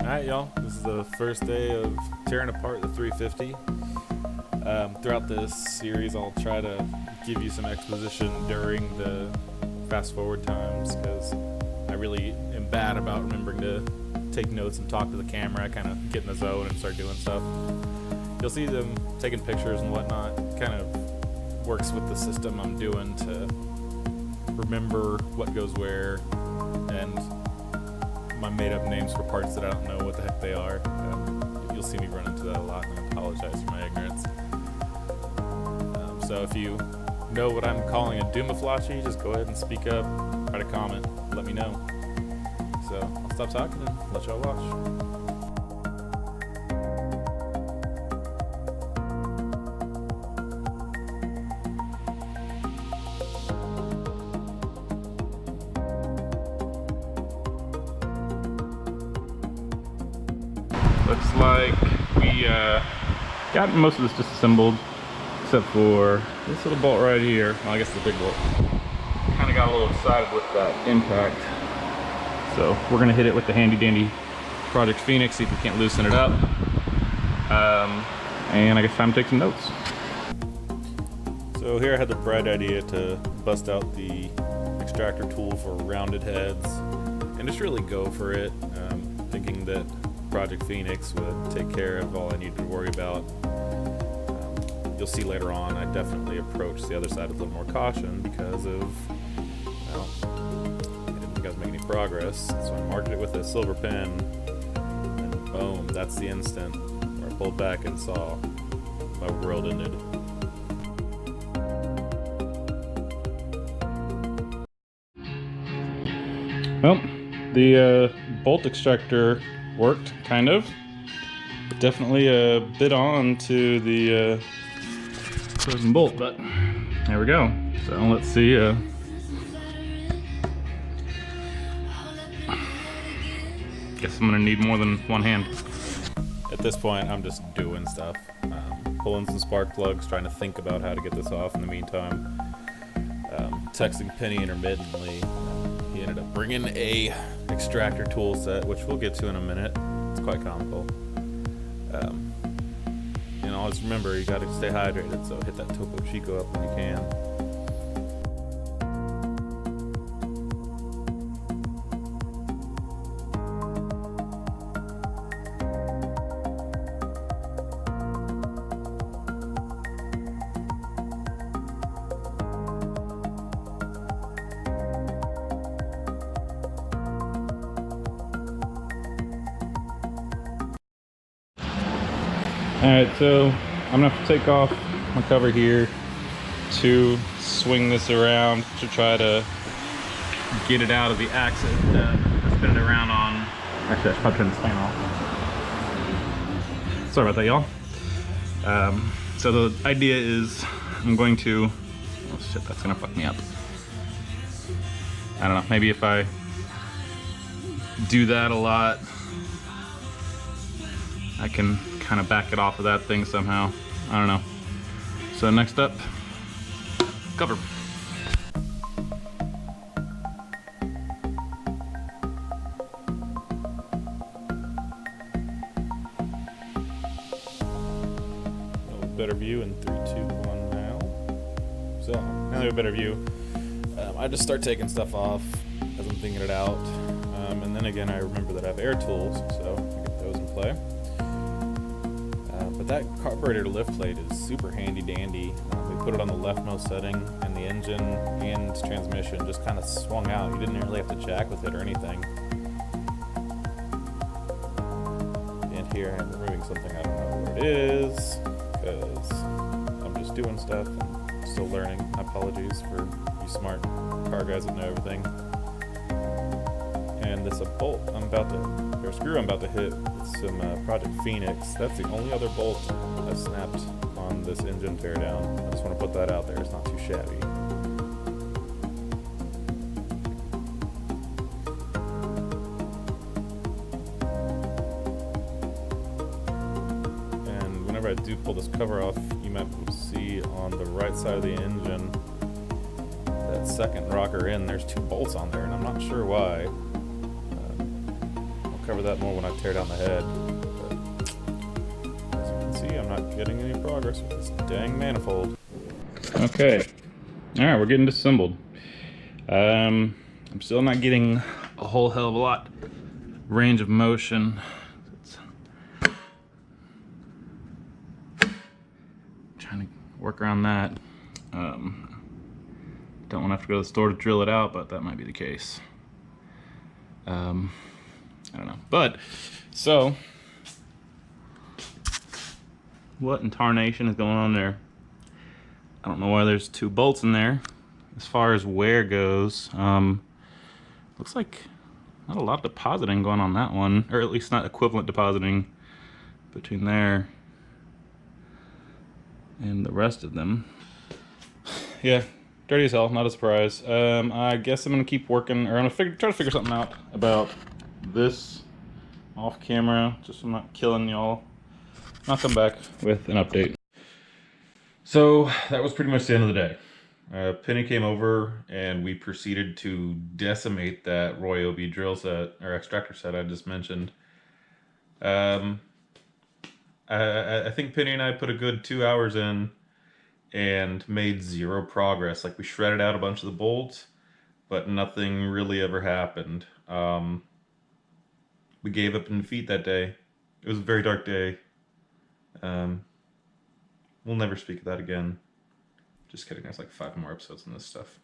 Alright, y'all, this is the first day of tearing apart the 350. Throughout this series, I'll try to give you some exposition during the fast forward times, because I really am bad about remembering to take notes and talk to the camera. I kind of get in the zone and start doing stuff. You'll see them taking pictures and whatnot. Kind of works with the system I'm doing to remember what goes where, and my made-up names for parts that I don't know what the heck they are. You'll see me run into that a lot, and I apologize for my ignorance. So if you know what I'm calling a doomaflachi, just go ahead and speak up, write a comment, let me know. So I'll stop talking and let y'all watch. Looks like we got most of this disassembled, except for this little bolt right here. Well, I guess the big bolt. Kind of got a little excited with that impact. So we're gonna hit it with the handy dandy Project Phoenix, see if we can't loosen it up. And I guess time to take some notes. So here I had the bright idea to bust out the extractor tool for rounded heads and just really go for it, thinking that Project Phoenix would take care of all I needed to worry about. You'll see later on, I definitely approached the other side with a little more caution because of, well, I didn't think I was making any progress. So I marked it with a silver pen, and boom, that's the instant where I pulled back and saw my world ended. Well, the bolt extractor worked, kind of. Definitely a bit on to the frozen bolt, but there we go. So let's see. Guess I'm gonna need more than one hand. At this point, I'm just doing stuff. Pulling some spark plugs, trying to think about how to get this off in the meantime. Texting Penny intermittently. He ended up bringing a extractor tool set, which we'll get to in a minute. It's quite comical. You know, always remember, you gotta stay hydrated, so hit that Topo Chico up when you can. Alright, so I'm gonna have to take off my cover here to swing this around to try to get it out of the axis that I spin it around on. Actually, I should probably turn this fan off. Sorry about that, y'all. So the idea is I'm going to, oh shit, that's gonna fuck me up. I don't know, maybe if I do that a lot, I can kind of back it off of that thing somehow. I don't know. So next up, cover. A better view in 3, 2, 1 now. So now we have a better view. I just start taking stuff off as I'm thinking it out. And then again, I remember that I have air tools, so I get those in play. But that carburetor lift plate is super handy dandy. We put it on the leftmost setting, and the engine and transmission just kind of swung out. You didn't really have to jack with it or anything. And here I'm removing something, I don't know what it is, because I'm just doing stuff and still learning. Apologies for you smart car guys that know everything. And this a bolt I'm about to, or screw I'm about to hit with some Project Phoenix. That's the only other bolt I snapped on this engine teardown. I just want to put that out there, it's not too shabby. And whenever I do pull this cover off, you might be able to see on the right side of the engine, that second rocker in, there's 2 bolts on there, and I'm not sure why. cover that more when I tear down the head. But as you can see, I'm not getting any progress with this dang manifold. Okay, all right, we're getting disassembled. I'm still not getting a whole hell of a lot range of motion. Trying to work around that. Don't want to have to go to the store to drill it out, but that might be the case. I don't know. But, so, what in tarnation is going on there? I don't know why there's 2 bolts in there. As far as wear goes, looks like not a lot of depositing going on that one, or at least not equivalent depositing between there and the rest of them. Yeah, dirty as hell, not a surprise. I guess I'm gonna keep working, or I'm gonna try to figure something out about this off camera, just so I'm not killing y'all. I'll come back with an update. So that was pretty much the end of the day. Penny came over and we proceeded to decimate that Roy OB drill set, or extractor set I just mentioned. I think Penny and I put a good 2 hours in and made 0 progress. Like, we shredded out a bunch of the bolts, but nothing really ever happened. We gave up in defeat that day. It was a very dark day. We'll never speak of that again. Just kidding, there's like 5 more episodes on this stuff.